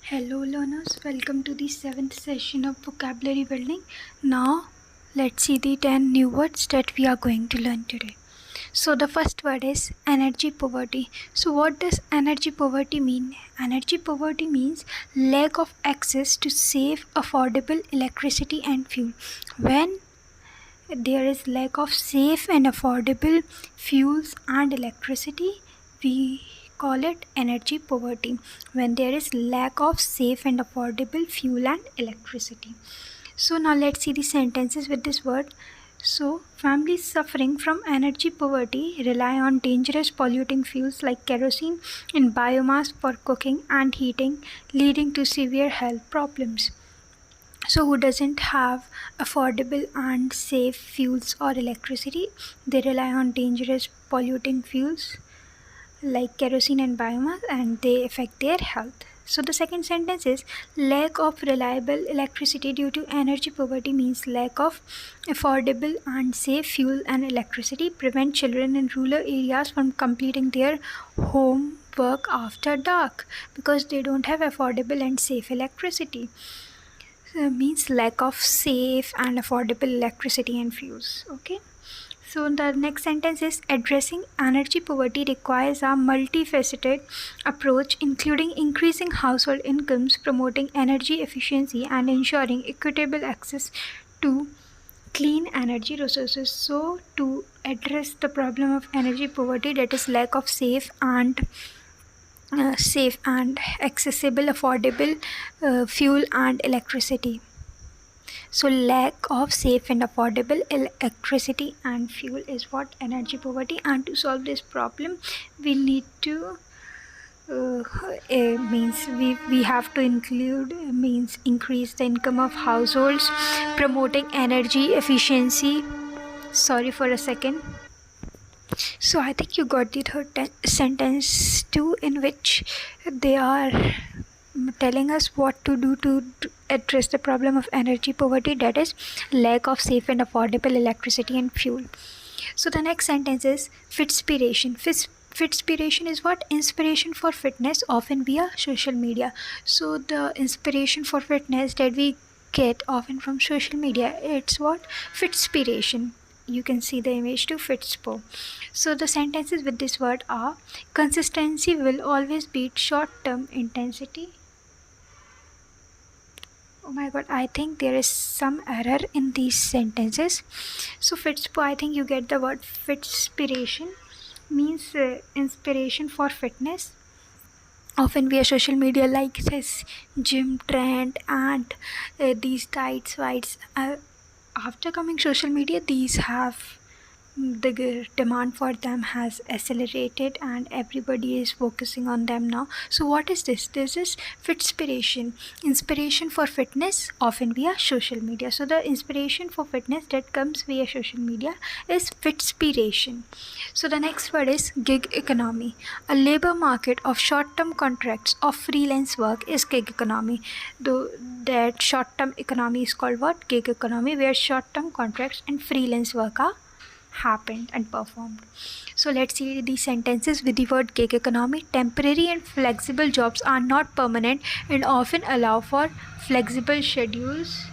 Hello learners, welcome to the 7th session of vocabulary building. Now let's see the 10 new words that we are going to learn today. So the first word is energy poverty. So what does energy poverty mean? Energy poverty means lack of access to safe, affordable electricity and fuel. When there is lack of safe and affordable fuels and electricity, we call it energy poverty. When there is lack of safe and affordable fuel and electricity. So now let's see the sentences with this word. So families suffering from energy poverty rely on dangerous polluting fuels like kerosene and biomass for cooking and heating, leading to severe health problems. So who doesn't have affordable and safe fuels or electricity? They rely on dangerous polluting fuels like kerosene and biomass, and they affect their health. So the second sentence is lack of reliable electricity due to energy poverty means lack of affordable and safe fuel and electricity prevent children in rural areas from completing their homework after dark because they don't have affordable and safe electricity. Means lack of safe and affordable electricity and fuels. Okay. So the next sentence is addressing energy poverty requires a multifaceted approach including increasing household incomes, promoting energy efficiency and ensuring equitable access to clean energy resources. So to address the problem of energy poverty, that is lack of safe and accessible affordable fuel and electricity. So lack of safe and affordable electricity and fuel is what energy poverty, and to solve this problem we need to means we have to include means increase the income of households, promoting energy efficiency. Sorry for a second. So I think you got the third sentence too, in which they are telling us what to do to address the problem of energy poverty, that is lack of safe and affordable electricity and fuel. So the next sentence is fitspiration. Fitspiration is what? Inspiration for fitness, often via social media. So the inspiration for fitness that we get often from social media, it's what? Fitspiration. You can see the image to Fitspo. So the sentences with this word are consistency will always beat short-term intensity. Oh my god, I think there is some error in these sentences. So Fitspo, I think you get the word fitspiration means inspiration for fitness, often via social media like this gym trend and these diets fights. After coming social media, these have the demand for them has accelerated and everybody is focusing on them now. So what is this? This is fitspiration, inspiration for fitness, often via social media. So the inspiration for fitness that comes via social media is fitspiration. So the next word is gig economy. A labor market of short-term contracts of freelance work is gig economy. Though that short-term economy is called what? Gig economy, where short-term contracts and freelance work are happened and performed. So let's see the sentences with the word gig economy. Temporary and flexible jobs are not permanent and often allow for flexible schedules.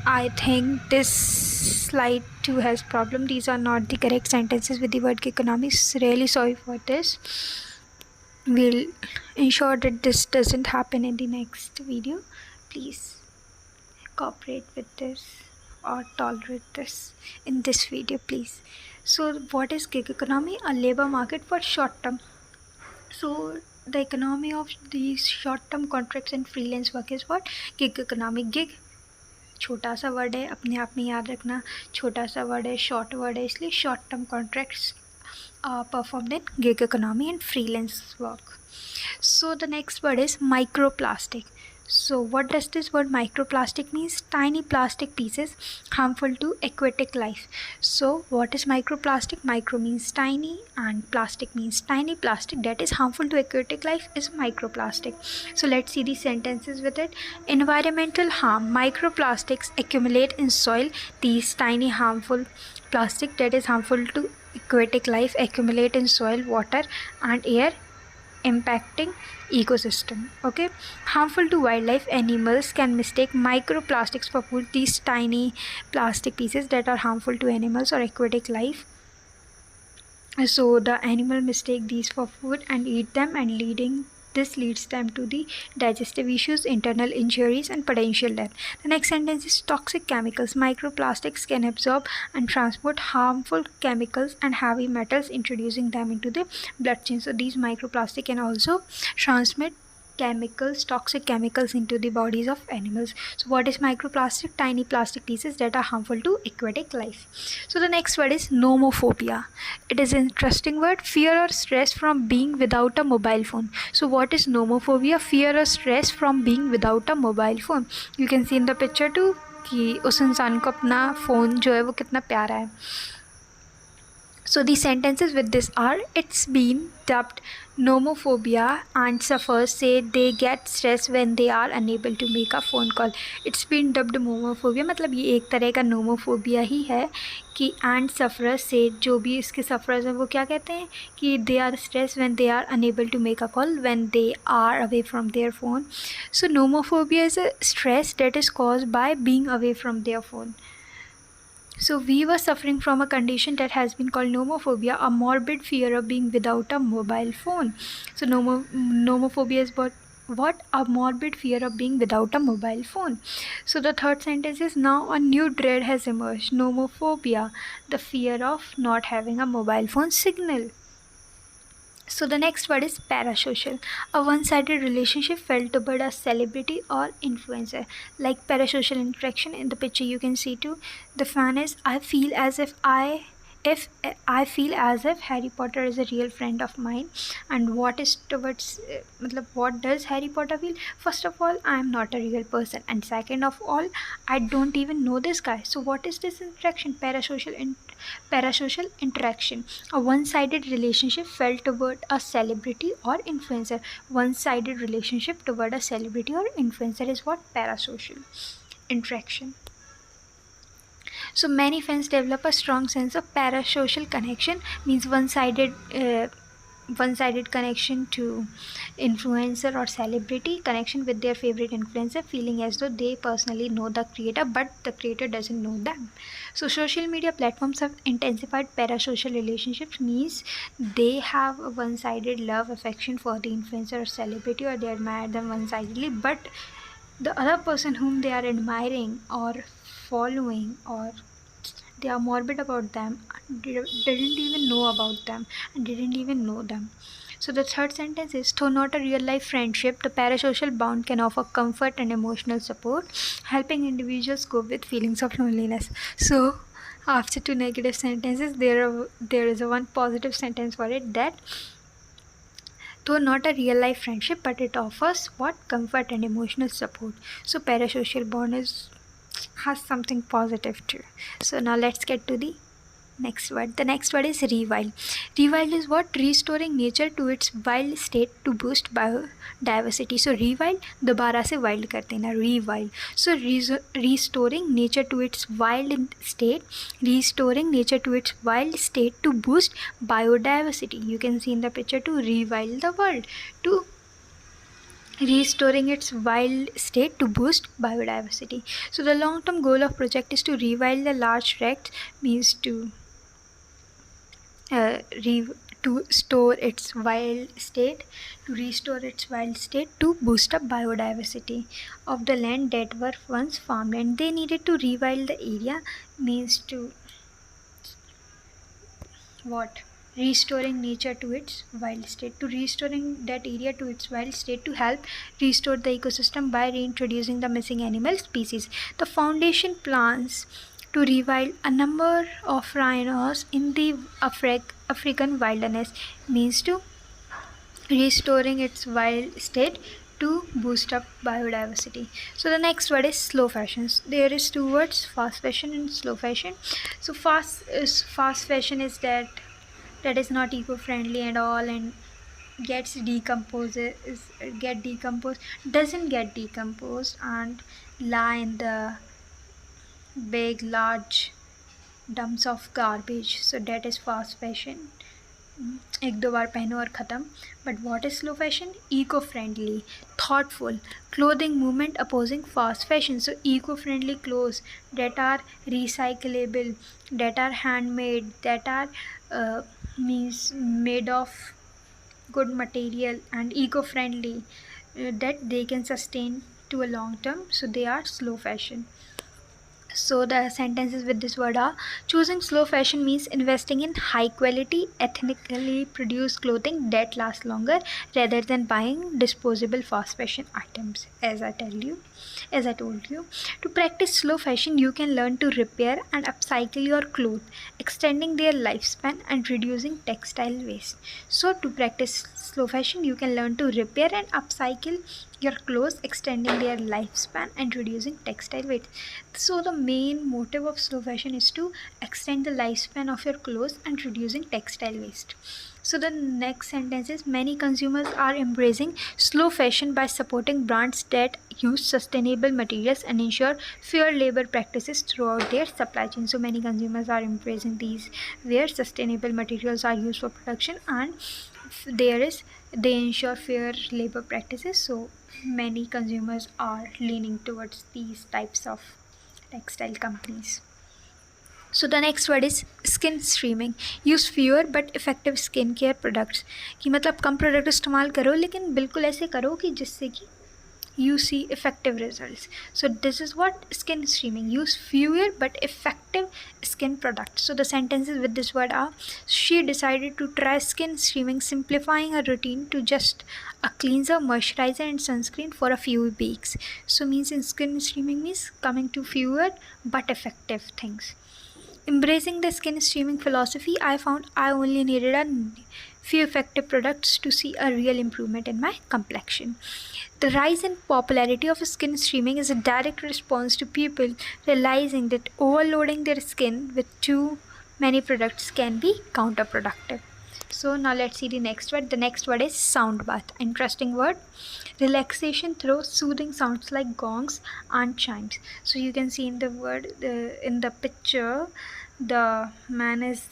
I think this slide too has problem. These are not the correct sentences with the word gig economy. Really sorry for this. We'll ensure that this doesn't happen in the next video. Please cooperate with this or tolerate this in this video, please. So what is gig economy? A labor market for short term. So the economy of these short term contracts and freelance work is what? Gig economy. Gig छोटा सा word है, अपने आप में याद रखना, छोटा सा वर्ड है, शॉर्ट वर्ड है, इसलिए short term contracts performed in gig economy and freelance work. So the next word is microplastic. So what does this word microplastic means? Tiny plastic pieces harmful to aquatic life. So what is microplastic? Micro means tiny and plastic means tiny. Plastic that is harmful to aquatic life is microplastic. So let's see the sentences with it. Environmental harm. Microplastics accumulate in soil. These tiny harmful plastic that is harmful to aquatic life accumulate in soil, water and air impacting ecosystem. Okay, harmful to wildlife. Animals can mistake microplastics for food. These tiny plastic pieces that are harmful to animals or aquatic life. So the animal mistake these for food and eat them, and this leads them to the digestive issues, internal injuries, and potential death. The next sentence is toxic chemicals. Microplastics can absorb and transport harmful chemicals and heavy metals, introducing them into the bloodstream. So these microplastics can also transmit toxic chemicals into the bodies of animals. So what is microplastic? Tiny plastic pieces that are harmful to aquatic life. So the next word is nomophobia. It is an interesting word. Fear or stress from being without a mobile phone. So what is nomophobia? Fear or stress from being without a mobile phone. You can see in the picture too कि उस इंसान को अपना phone जो है वो कितना प्यारा है. So the sentences with this are: it's been dubbed nomophobia, and sufferers say they get stressed when they are unable to make a phone call. It's been dubbed nomophobia मतलब ये एक तरह का nomophobia ही है कि and sufferers से जो भी इसके sufferers हैं वो क्या कहते हैं कि they are stressed when they are unable to make a call, when they are away from their phone. So nomophobia is a stress that is caused by being away from their phone. So we were suffering from a condition that has been called nomophobia, a morbid fear of being without a mobile phone. So nomophobia is what a morbid fear of being without a mobile phone. So the third sentence is: now a new dread has emerged, nomophobia, the fear of not having a mobile phone signal. So the next word is parasocial. A one-sided relationship felt toward a celebrity or influencer. Like parasocial interaction, in the picture you can see too. The fan is: I feel as if Harry Potter is a real friend of mine. And what is towards what does Harry Potter feel? First of all, I am not a real person, and second of all, I don't even know this guy. So what is this interaction? Parasocial interaction. A one-sided relationship felt toward a celebrity or influencer. One-sided relationship toward a celebrity or influencer is what? Parasocial interaction. So many fans develop a strong sense of parasocial connection, means one-sided connection to influencer or celebrity, connection with their favorite influencer, feeling as though they personally know the creator but the creator doesn't know them. So social media platforms have intensified parasocial relationships, means they have a one-sided love affection for the influencer or celebrity, or they admire them one-sidedly, but the other person whom they are admiring or following, or they are morbid about them, didn't even know about them and didn't even know them. So the third sentence is: though not a real life friendship, the parasocial bond can offer comfort and emotional support, helping individuals cope with feelings of loneliness. So after two negative sentences, there is a one positive sentence for it, that though not a real life friendship, but it offers what? Comfort and emotional support. So parasocial bond has something positive too. So now let's get to the next word. The next word is rewild. Rewild is what? Restoring nature to its wild state to boost biodiversity. So rewild, दोबारा से wild कर देना, rewild. So restoring nature to its wild state, restoring nature to its wild state to boost biodiversity. You can see in the picture to rewild the world, to restoring its wild state to boost biodiversity. So the long-term goal of project is to rewild the large tract, means to store its wild state, to restore its wild state to boost up biodiversity of the land that were once farmland. They needed to rewild the area, means to what? Restoring nature to its wild state, to restoring that area to its wild state to help restore the ecosystem by reintroducing the missing animal species. The foundation plans to rewild a number of rhinos in the African wilderness, means to restoring its wild state to boost up biodiversity. So the next word is slow fashions. There is two words, fast fashion and slow fashion. So fast fashion is that is not eco-friendly and all, and doesn't get decomposed and lie in the big large dumps of garbage. So that is fast fashion. एक दो बार पहनो और ख़त्म. But what is slow fashion? Eco-friendly, thoughtful, clothing movement opposing fast fashion. So eco-friendly clothes that are recyclable, that are handmade, that are means made of good material and eco-friendly, that they can sustain to a long term. So they are slow fashion. So the sentences with this word are: choosing slow fashion means investing in high quality, ethnically produced clothing that lasts longer rather than buying disposable fast fashion items. As I told you, to practice slow fashion, you can learn to repair and upcycle your clothes, extending their lifespan and reducing textile waste. So to practice slow fashion, you can learn to repair and upcycle your clothes, extending their lifespan and reducing textile waste. So the main motive of slow fashion is to extend the lifespan of your clothes and reducing textile waste. So the next sentence is: many consumers are embracing slow fashion by supporting brands that use sustainable materials and ensure fair labor practices throughout their supply chain. So many consumers are embracing these where sustainable materials are used for production and they ensure fair labor practices. So many consumers are leaning towards these types of textile companies. So the next word is skin streaming. Use fewer but effective skin care products. कि मतलब कम product इस्तेमाल करो लेकिन बिल्कुल ऐसे करो कि जिससे कि you see effective results. So this is what skin streaming: use fewer but effective skin products. So the sentences with this word are: she decided to try skin streaming, simplifying her routine to just a cleanser, moisturizer and sunscreen for a few weeks. So means in skin streaming means coming to fewer but effective things. Embracing the skin streaming philosophy, I found I only needed a few effective products to see a real improvement in my complexion. The rise in popularity of skin streaming is a direct response to people realizing that overloading their skin with too many products can be counterproductive. So now let's see the next word. The next word is sound bath. Interesting word. Relaxation through soothing sounds like gongs and chimes. So you can see in the word in the picture, the man is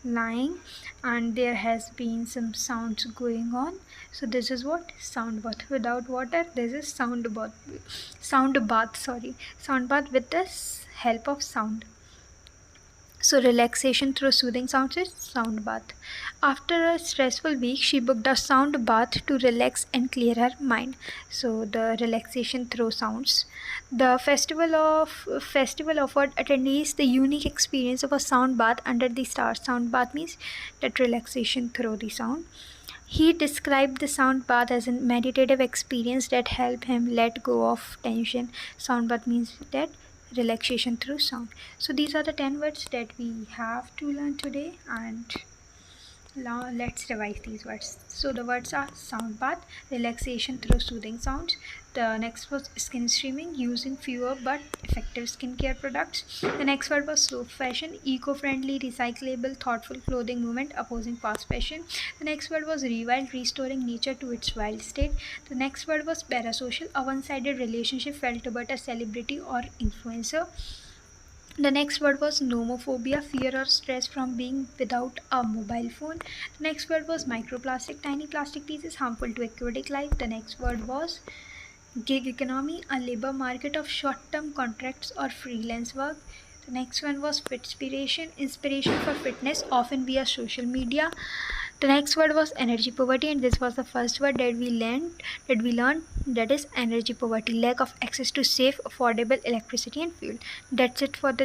lying and there has been some sounds going on. So this is what sound bath. Without water, this is sound bath. Sound bath with the help of sound. So relaxation through soothing sounds is sound bath. After a stressful week, she booked a sound bath to relax and clear her mind. So the relaxation through sounds. The festival offered attendees the unique experience of a sound bath under the stars. Sound bath means that relaxation through the sound. He described the sound bath as a meditative experience that helped him let go of tension. Sound bath means that relaxation through sound. So these are the 10 words that we have to learn today, and now let's revise these words. So the words are sound bath, relaxation through soothing sounds. The next was skin streaming, using fewer but effective skincare products. The next word was slow fashion, eco-friendly, recyclable, thoughtful clothing movement opposing fast fashion. The next word was rewild, restoring nature to its wild state. The next word was parasocial, a one-sided relationship felt about a celebrity or influencer. The next word was nomophobia, fear or stress from being without a mobile phone. The next word was microplastic, tiny plastic pieces harmful to aquatic life. The next word was gig economy, a labor market of short-term contracts or freelance work. The next one was fitspiration, inspiration for fitness, often via social media. The next word was energy poverty, and this was the first word that we learned, that is energy poverty, lack of access to safe, affordable electricity and fuel. That's it for the